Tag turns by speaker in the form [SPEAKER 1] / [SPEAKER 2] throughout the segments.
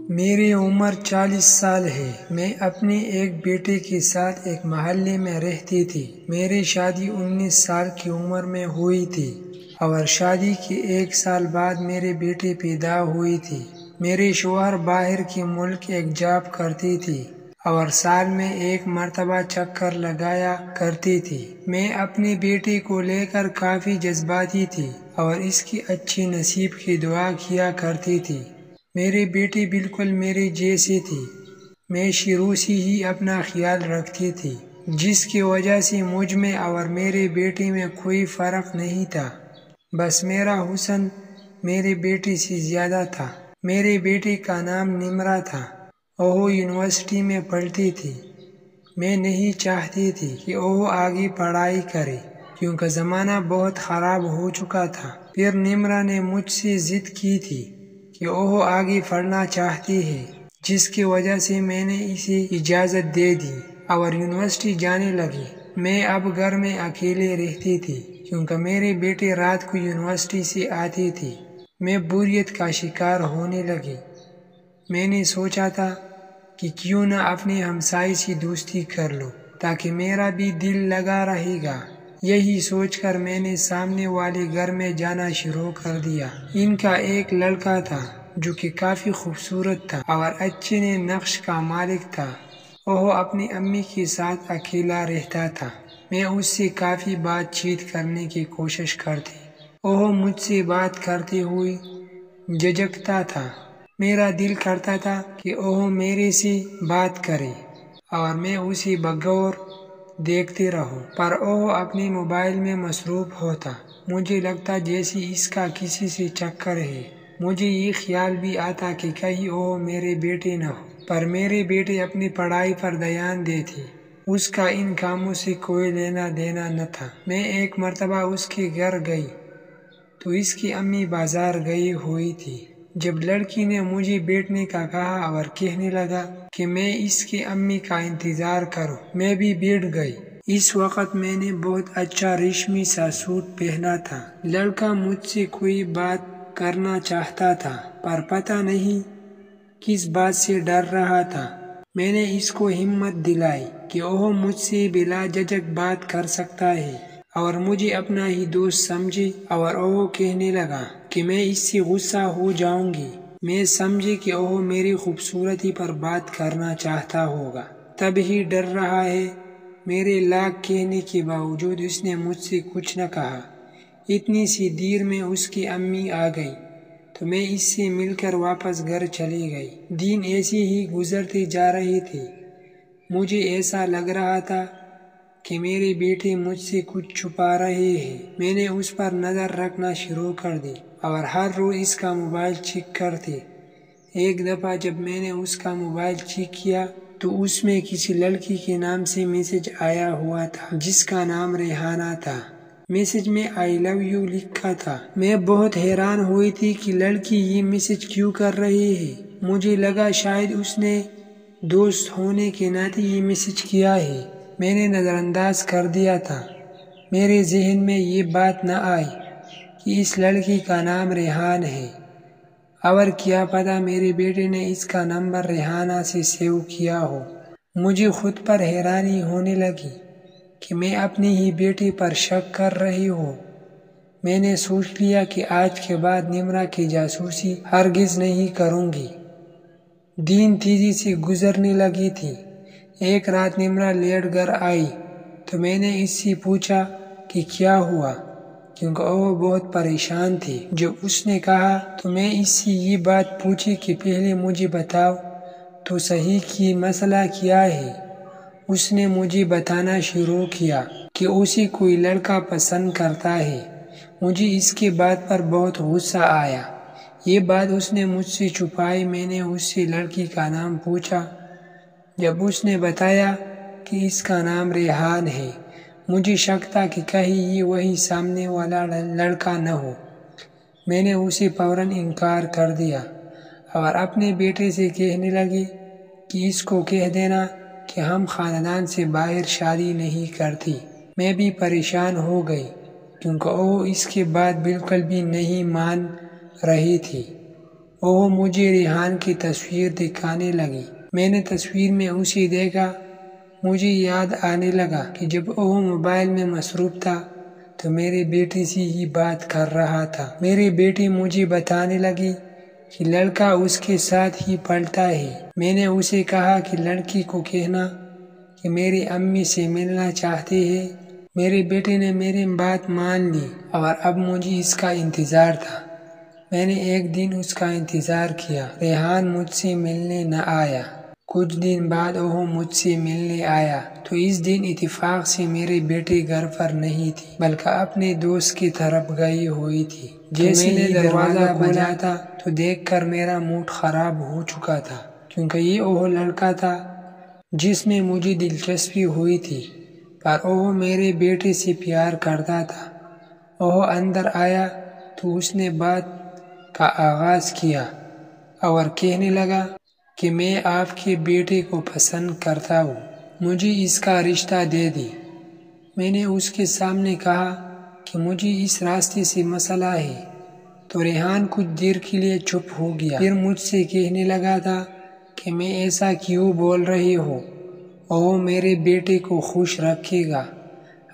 [SPEAKER 1] میری عمر 40 سال ہے۔ میں اپنے ایک بیٹے کے ساتھ ایک محلے میں رہتی تھی۔ میری شادی 19 سال کی عمر میں ہوئی تھی اور شادی کے 1 سال بعد میرے بیٹے پیدا ہوئی تھی۔ میرے شوہر باہر کے ملک ایک جاب کرتی تھی اور سال میں 1 مرتبہ چکر لگایا کرتی تھی۔ میں اپنے بیٹے کو لے کر کافی جذباتی تھی اور اس کی اچھی نصیب کی دعا کیا کرتی تھی۔ میری بیٹی بالکل میرے جیسی تھی۔ میں شروع سے ہی اپنا خیال رکھتی تھی، جس کی وجہ سے مجھ میں اور میرے بیٹے میں کوئی فرق نہیں تھا۔ بس میرا حسن میرے بیٹے سے زیادہ تھا۔ میرے بیٹے کا نام نمرہ تھا۔ وہ یونیورسٹی میں پڑھتی تھی۔ میں نہیں چاہتی تھی کہ وہ آگے پڑھائی کرے کیونکہ زمانہ بہت خراب ہو چکا تھا۔ پھر نمرہ نے مجھ سے ضد کی تھی کہ وہ آگے پڑھنا چاہتی ہے، جس کی وجہ سے میں نے اسے اجازت دے دی اور یونیورسٹی جانے لگی۔ میں اب گھر میں اکیلے رہتی تھی کیونکہ میرے بیٹے رات کو یونیورسٹی سے آتی تھی۔ میں بوریت کا شکار ہونے لگی۔ میں نے سوچا تھا کہ کیوں نہ اپنے ہمسائے سے دوستی کر لوں تاکہ میرا بھی دل لگا رہے گا۔ یہی سوچ کر میں نے سامنے والے گھر میں جانا شروع کر دیا۔ ان کا ایک لڑکا تھا جو کہ کافی خوبصورت تھا اور اچھے نقش کا مالک تھا۔ وہ اپنی امی کے ساتھ اکیلا رہتا تھا۔ میں اس سے کافی بات چیت کرنے کی کوشش کرتی۔ وہ مجھ سے بات کرتے ہوئے جھجکتا تھا۔ میرا دل کرتا تھا کہ وہ میرے سے بات کرے اور میں اسے بغور دیکھتے رہوں، پر وہ اپنے موبائل میں مصروف ہوتا۔ مجھے لگتا جیسے اس کا کسی سے چکر ہے۔ مجھے یہ خیال بھی آتا کہ کہیں وہ میرے بیٹے نہ ہو، پر میرے بیٹے اپنی پڑھائی پر دھیان دیتے۔ اس کا ان کاموں سے کوئی لینا دینا نہ تھا۔ میں ایک مرتبہ اس کے گھر گئی تو اس کی امی بازار گئی ہوئی تھی۔ جب لڑکی نے مجھے بیٹھنے کا کہا اور کہنے لگا کہ میں اس کی امی کا انتظار کروں، میں بھی بیٹھ گئی۔ اس وقت میں نے بہت اچھا ریشمی سا سوٹ پہنا تھا۔ لڑکا مجھ سے کوئی بات کرنا چاہتا تھا، پر پتہ نہیں کس بات سے ڈر رہا تھا۔ میں نے اس کو ہمت دلائی کہ وہ مجھ سے بلا جھجک بات کر سکتا ہے اور مجھے اپنا ہی دوست سمجھے، اور وہ کہنے لگا کہ میں اس سے غصہ ہو جاؤں گی۔ میں سمجھی کہ وہ میری خوبصورتی پر بات کرنا چاہتا ہوگا، تب ہی ڈر رہا ہے۔ میرے لاکھ کہنے کے باوجود اس نے مجھ سے کچھ نہ کہا۔ اتنی سی دیر میں اس کی امی آ گئی تو میں اس سے مل کر واپس گھر چلی گئی۔ دن ایسے ہی گزرتے جا رہے تھے۔ مجھے ایسا لگ رہا تھا کہ میرے بیٹے مجھ سے کچھ چھپا رہے ہیں۔ میں نے اس پر نظر رکھنا شروع کر دی اور ہر روز اس کا موبائل چیک کرتی۔ ایک دفعہ جب میں نے اس کا موبائل چیک کیا تو اس میں کسی لڑکی کے نام سے میسج آیا ہوا تھا جس کا نام ریحانہ تھا۔ میسج میں I love you لکھا تھا۔ میں بہت حیران ہوئی تھی کہ لڑکی یہ میسج کیوں کر رہی ہے۔ مجھے لگا شاید اس نے دوست ہونے کے ناطے یہ میسج کیا ہے۔ میں نے نظر انداز کر دیا تھا۔ میرے ذہن میں یہ بات نہ آئی کہ اس لڑکی کا نام ریحان ہے، اور کیا پتہ میرے بیٹے نے اس کا نمبر ریحانہ سے سیو کیا ہو۔ مجھے خود پر حیرانی ہونے لگی کہ میں اپنے ہی بیٹے پر شک کر رہی ہوں۔ میں نے سوچ لیا کہ آج کے بعد نمرہ کی جاسوسی ہرگز نہیں کروں گی۔ دن تیزی سے گزرنے لگی تھی۔ ایک رات نمرہ لیٹ گھر آئی تو میں نے اس سے پوچھا کہ کیا ہوا، کیونکہ وہ بہت پریشان تھی۔ جب اس نے کہا تو میں اس سے یہ بات پوچھی کہ پہلے مجھے بتاؤ تو صحیح کہ مسئلہ کیا ہے۔ اس نے مجھے بتانا شروع کیا کہ اسے کوئی لڑکا پسند کرتا ہے۔ مجھے اس کے بات پر بہت غصہ آیا۔ یہ بات اس نے مجھ سے چھپائی۔ میں نے اس سے لڑکی کا نام پوچھا۔ جب اس نے بتایا کہ اس کا نام ریحان ہے، مجھے شک تھا کہ کہیں یہ وہی سامنے والا لڑکا نہ ہو۔ میں نے اسے فوراً انکار کر دیا اور اپنے بیٹے سے کہنے لگی کہ اس کو کہہ دینا کہ ہم خاندان سے باہر شادی نہیں کرتی۔ میں بھی پریشان ہو گئی کیونکہ وہ اس کے بعد بالکل بھی نہیں مان رہی تھی۔ وہ مجھے ریحان کی تصویر دکھانے لگی۔ میں نے تصویر میں اسے دیکھا۔ مجھے یاد آنے لگا کہ جب وہ موبائل میں مصروف تھا تو میرے بیٹے سے ہی بات کر رہا تھا۔ میری بیٹی مجھے بتانے لگی کہ لڑکا اس کے ساتھ ہی پڑھتا ہے۔ میں نے اسے کہا کہ لڑکی کو کہنا کہ میری امی سے ملنا چاہتے ہیں۔ میرے بیٹے نے میری بات مان لی اور اب مجھے اس کا انتظار تھا۔ میں نے ایک دن اس کا انتظار کیا۔ ریحان مجھ سے ملنے نہ آیا۔ کچھ دن بعد وہ مجھ سے ملنے آیا تو اس دن اتفاق سے میرے بیٹے گھر پر نہیں تھی بلکہ اپنے دوست کی طرف گئی ہوئی تھی۔ جیسے میں نے دروازہ کھولا تھا تو دیکھ کر میرا موڈ خراب ہو چکا تھا، کیونکہ یہ وہ لڑکا تھا جس میں مجھے دلچسپی ہوئی تھی، پر وہ میرے بیٹے سے پیار کرتا تھا۔ وہ اندر آیا تو اس نے بات کا آغاز کیا اور کہنے لگا کہ میں آپ کے بیٹے کو پسند کرتا ہوں، مجھے اس کا رشتہ دے دی۔ میں نے اس کے سامنے کہا کہ مجھے اس راستے سے مسئلہ ہے، تو ریحان کچھ دیر کے لیے چپ ہو گیا، پھر مجھ سے کہنے لگا تھا کہ میں ایسا کیوں بول رہی ہوں، وہ میرے بیٹے کو خوش رکھے گا۔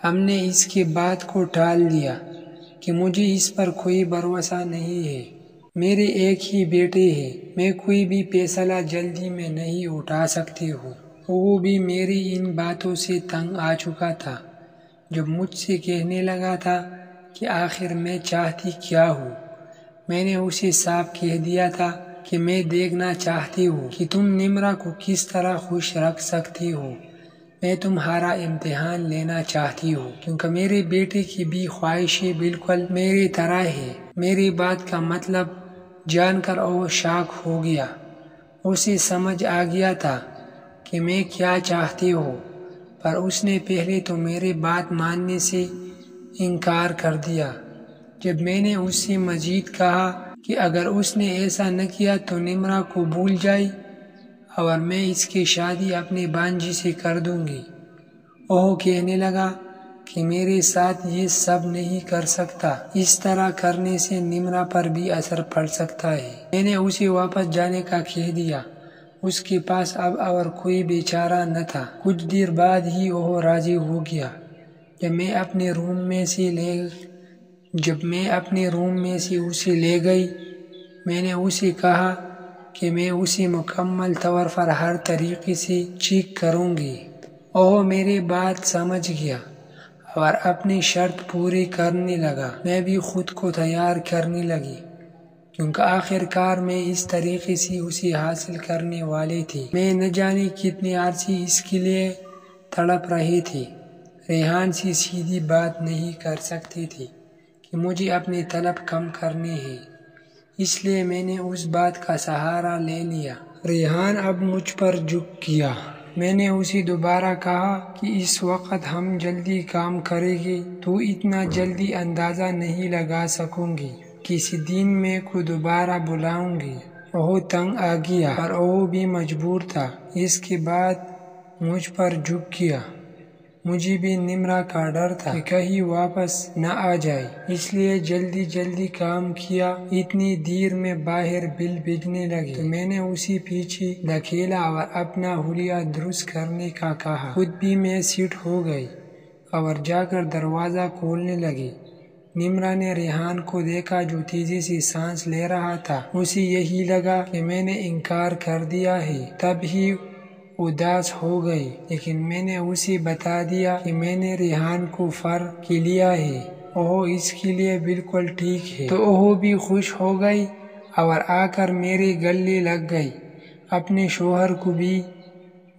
[SPEAKER 1] ہم نے اس کی بات کو ٹال دیا کہ مجھے اس پر کوئی بھروسہ نہیں ہے۔ میرے ایک ہی بیٹے ہے، میں کوئی بھی فیصلہ جلدی میں نہیں اٹھا سکتی ہوں۔ وہ بھی میری ان باتوں سے تنگ آ چکا تھا جب مجھ سے کہنے لگا تھا کہ آخر میں چاہتی کیا ہوں۔ میں نے اسے صاف کہہ دیا تھا کہ میں دیکھنا چاہتی ہوں کہ تم نمرہ کو کس طرح خوش رکھ سکتی ہو۔ میں تمہارا امتحان لینا چاہتی ہوں، کیونکہ میرے بیٹے کی بھی خواہشیں بالکل میری طرح ہے۔ میری بات کا مطلب جان کر وہ شاک ہو گیا۔ اسے سمجھ آ گیا تھا کہ میں کیا چاہتی ہوں، پر اس نے پہلے تو میری بات ماننے سے انکار کر دیا۔ جب میں نے اس سے مزید کہا کہ اگر اس نے ایسا نہ کیا تو نمرہ کو بھول جائے اور میں اس کی شادی اپنے بانجی سے کر دوں گی، وہ کہنے لگا کہ میرے ساتھ یہ سب نہیں کر سکتا، اس طرح کرنے سے نمرہ پر بھی اثر پڑ سکتا ہے۔ میں نے اسے واپس جانے کا کہہ دیا۔ اس کے پاس اب اور کوئی بیچارہ نہ تھا۔ کچھ دیر بعد ہی وہ راضی ہو گیا۔ جب میں اپنے روم میں سے اسے لے گئی، میں نے اسے کہا کہ میں اسے مکمل طور پر ہر طریقے سے چیک کروں گی۔ وہ میری بات سمجھ گیا اور اپنی شرط پوری کرنے لگا۔ میں بھی خود کو تیار کرنے لگی، کیونکہ آخر کار میں اس طریقے سے اسے حاصل کرنے والی تھی۔ میں نہ جانے کتنے عرصے اس کے لیے تڑپ رہی تھی۔ ریحان سے سیدھی بات نہیں کر سکتی تھی کہ مجھے اپنی طلب کم کرنی ہے، اس لیے میں نے اس بات کا سہارا لے لیا۔ ریحان اب مجھ پر جھک گیا۔ میں نے اسے دوبارہ کہا کہ اس وقت ہم جلدی کام کریں گے، تو اتنا جلدی اندازہ نہیں لگا سکوں گی، کسی دن میں کو دوبارہ بلاؤں گی۔ وہ تنگ آ گیا اور وہ بھی مجبور تھا۔ اس کے بعد مجھ پر جھک گیا۔ مجھے بھی نمرہ کا ڈر تھا کہ کہیں واپس نہ آ جائے، اس لیے جلدی کام کیا۔ اتنی دیر میں باہر بل بجنے لگی تو میں نے اسے پیچھے دھکیلا اور اپنا حلیہ درست کرنے کا کہا۔ خود بھی میں سیٹ ہو گئی اور جا کر دروازہ کھولنے لگی۔ نمرہ نے ریحان کو دیکھا جو تیزی سے سانس لے رہا تھا۔ اسے یہی لگا کہ میں نے انکار کر دیا ہے، تب ہی اداس ہو گئی، لیکن میں نے اسے بتا دیا کہ میں نے ریحان کو فرق لیا ہے، وہ اس کے لیے بالکل ٹھیک ہے، تو وہ بھی خوش ہو گئی اور آ کر میرے گلے لگ گئی۔ اپنے شوہر کو بھی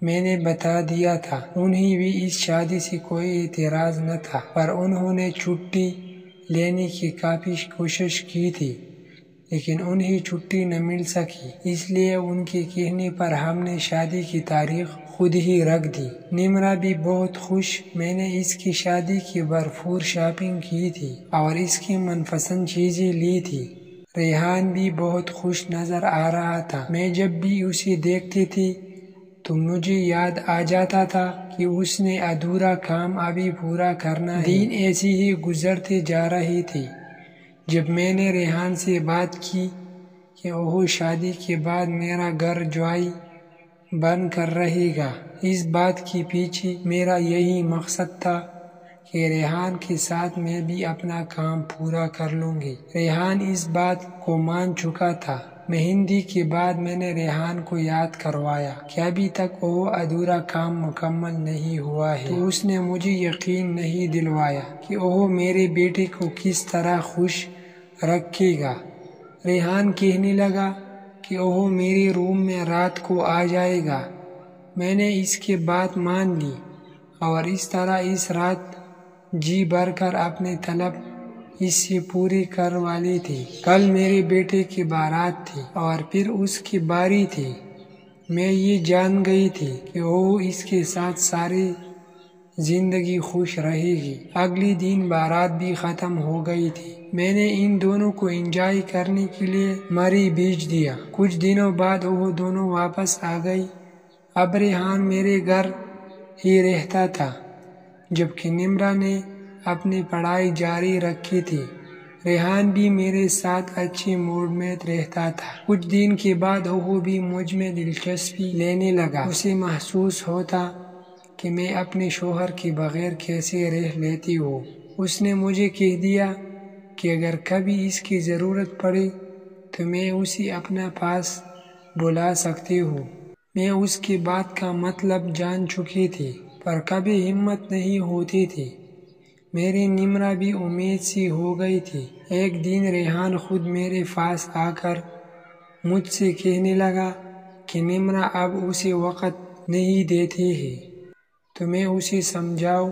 [SPEAKER 1] میں نے بتا دیا تھا، انہیں بھی اس شادی سے کوئی اعتراض نہ تھا، پر انہوں نے چھٹی لینے کی کافی کوشش کی تھی، لیکن انہیں چھٹی نہ مل سکی، اس لیے ان کے کہنے پر ہم نے شادی کی تاریخ خود ہی رکھ دی۔ نمرہ بھی بہت خوش۔ میں نے اس کی شادی کی بھرپور شاپنگ کی تھی اور اس کی من پسند چیزیں لی تھی۔ ریحان بھی بہت خوش نظر آ رہا تھا۔ میں جب بھی اسے دیکھتی تھی تو مجھے یاد آ جاتا تھا کہ اس نے ادھورا کام ابھی پورا کرنا ہے۔ دن ایسے ہی گزرتے جا رہے تھے۔ جب میں نے ریحان سے بات کی کہ وہ شادی کے بعد میرا گھر جوائی بن کر رہے گا، اس بات کے پیچھے میرا یہی مقصد تھا کہ ریحان کے ساتھ میں بھی اپنا کام پورا کر لوں گی۔ ریحان اس بات کو مان چکا تھا۔ مہندی کے بعد میں نے ریحان کو یاد کروایا کہ ابھی تک وہ ادھورا کام مکمل نہیں ہوا ہے، تو اس نے مجھے یقین نہیں دلوایا کہ وہ میرے بیٹے کو کس طرح خوش رکھے گا۔ ریحان کہنے لگا کہ وہ میرے روم میں رات کو آ جائے گا۔ میں نے اس کی بات مان لی اور اس طرح اس رات جی بھر کر اپنے طلب اس سے پوری کر والی تھی۔ کل میرے بیٹے کی بارات تھی اور پھر اس کی باری تھی۔ میں یہ جان گئی تھی کہ وہ اس کے ساتھ ساری زندگی خوش رہے گی۔ اگلی دن بارات بھی ختم ہو گئی تھی۔ میں نے ان دونوں کو انجوائے کرنے کے لیے مری بھیج دیا۔ کچھ دنوں بعد وہ دونوں واپس آ گئی۔ اب ریحان میرے گھر ہی رہتا تھا، جبکہ نمرہ نے اپنی پڑھائی جاری رکھی تھی۔ ریحان بھی میرے ساتھ اچھے موڈ میں رہتا تھا۔ کچھ دن کے بعد وہ بھی مجھ میں دلچسپی لینے لگا۔ اسے محسوس ہوتا کہ میں اپنے شوہر کے بغیر کیسے رہ لیتی ہوں۔ اس نے مجھے کہہ دیا کہ اگر کبھی اس کی ضرورت پڑے تو میں اسے اپنا پاس بلا سکتی ہوں۔ میں اس کی بات کا مطلب جان چکی تھی، پر کبھی ہمت نہیں ہوتی تھی۔ میری نمرہ بھی امید سی ہو گئی تھی۔ ایک دن ریحان خود میرے پاس آ کر مجھ سے کہنے لگا کہ نمرہ اب اسے وقت نہیں دیتی ہے، تو میں اسے سمجھاؤں۔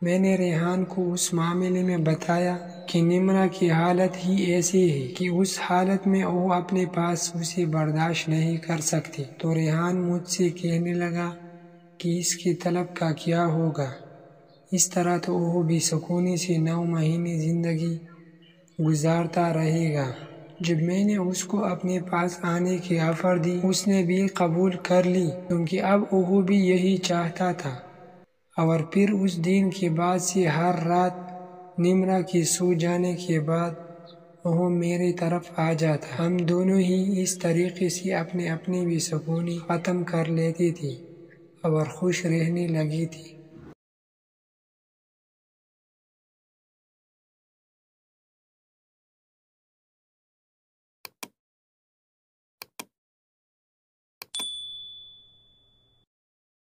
[SPEAKER 1] میں نے ریحان کو اس معاملے میں بتایا کہ نمرہ کی حالت ہی ایسی ہے کہ اس حالت میں وہ اپنے پاس اسے برداشت نہیں کر سکتی۔ تو ریحان مجھ سے کہنے لگا کہ اس کی طلب کا کیا ہوگا۔ اس طرح تو وہ بھی سکونے سے 9 مہینے زندگی گزارتا رہے گا۔ جب میں نے اس کو اپنے پاس آنے کی آفر دی، اس نے بھی قبول کر لی، کیونکہ اب وہ بھی یہی چاہتا تھا۔ اور پھر اس دن کے بعد سے ہر رات نمرہ کے سو جانے کے بعد وہ میری طرف آ جاتا۔ ہم دونوں ہی اس طریقے سے اپنے بے سکونی ختم کر لیتی تھی اور خوش رہنے لگی تھی۔